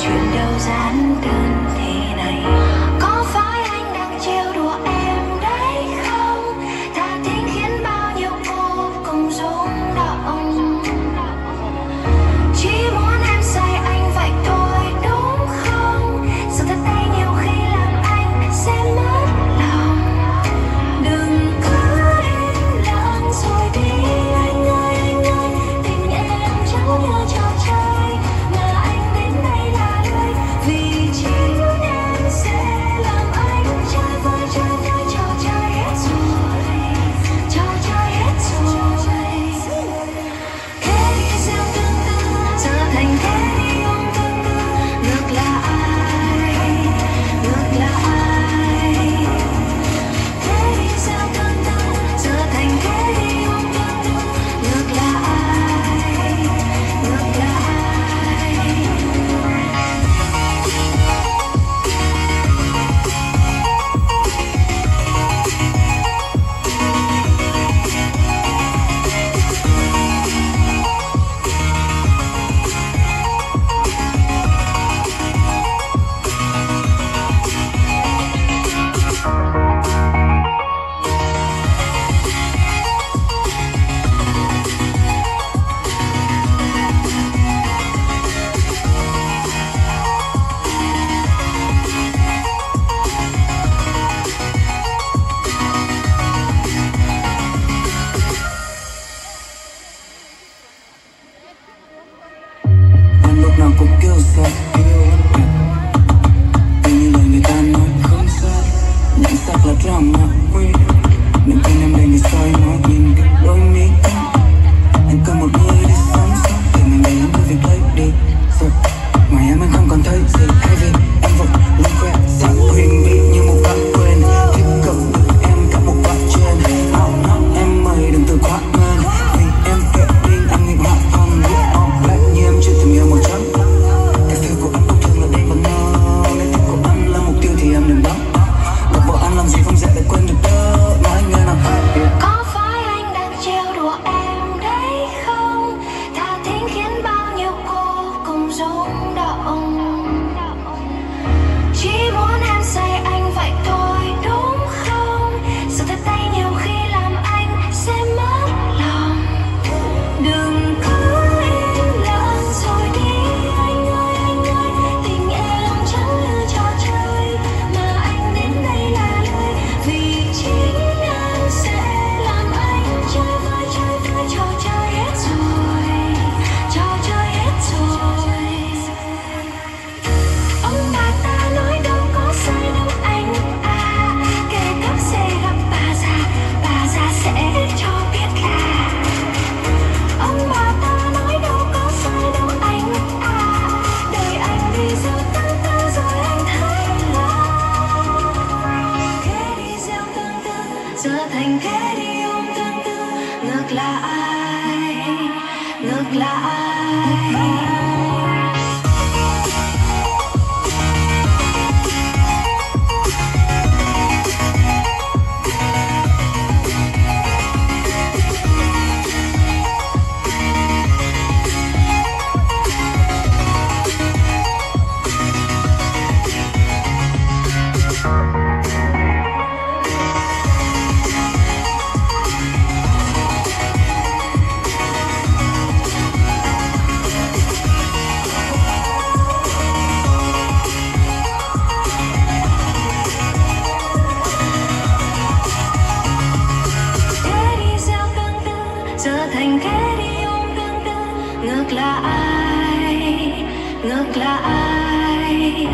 chuyện đâu giản đơn thế này. Có phải anh đang trêu đùa em đấy không? Thà thính khiến bao nhiêu cô cùng rung động. Chỉ muốn em say anh vậy thôi đúng không? Sự thật đây nhiều khi làm anh sẽ mất lòng. Đừng cứ im lặng rồi đi anh ơi, tình em chẳng như trò chơi mà anh đến đây là lời. Vì chính em sẽ làm anh chơi vơi trò chơi hết rồi, trò chơi hết rồi. Thế đi gieo tương tư giờ thành thế đi ôm tương tư, ngược lại, ngược lại. Thế đi gieo tương tư giờ thành thế đi ôm tương tư, ngược lại, ngược lại. Anh lúc nào cũng kêu sai, anh như lời người ta nói không sai. Nhận xác là drama queen, nên tin em đây người soi nói nhìn cái đôi mi anh. Anh cần một người đi sống sống để mình để em có việc lấy đi rồi. Ngoài em anh không còn thấy gì hay vì em vẫn luôn khoe sắc huyền bí như một bạn quên. Tiếp cận được em cả một bạn trên áo nóc em mời đừng tự quá ngân. Vì em kệ đi anh nghĩ họ còn biết họ lại như em chưa từng yêu một chấm. Cái feel của anh thông thường là đi bằng nhau, nên thích của anh là mục tiêu thì em đừng đắm. Gặp vợ anh làm gì không dễ để quên được đâu, nói nghe nào hay. Có phải anh đang trêu đùa em đấy không? Thà thính khiến bao nhiêu cô cùng rung động. Chỉ muốn em say anh vậy thôi đúng không? Sự thật đây nhiều khi làm anh sẽ mất lòng. Đừng cứ im lặng rồi đi anh ơi, tình em chẳng như trò chơi mà anh đến đây là lời. Vì chính em sẽ làm anh chơi vơi trò chơi hết rồi, trò chơi hết rồi. Ông bà ta nói đâu có sai đâu anh à, kể cấp sẽ gặp bà già sẽ cho biết là. Ông bà ta nói đâu có sai đâu anh à, đời anh đi gieo tương tư rồi anh thấy là. Thế đi gieo tương tư giờ thành thế đi ôm tương tư, ngược lại, ngược lại. Thế đi gieo tương tư giờ thành thế đi ôm tương tư, ngược lại, ngược lại.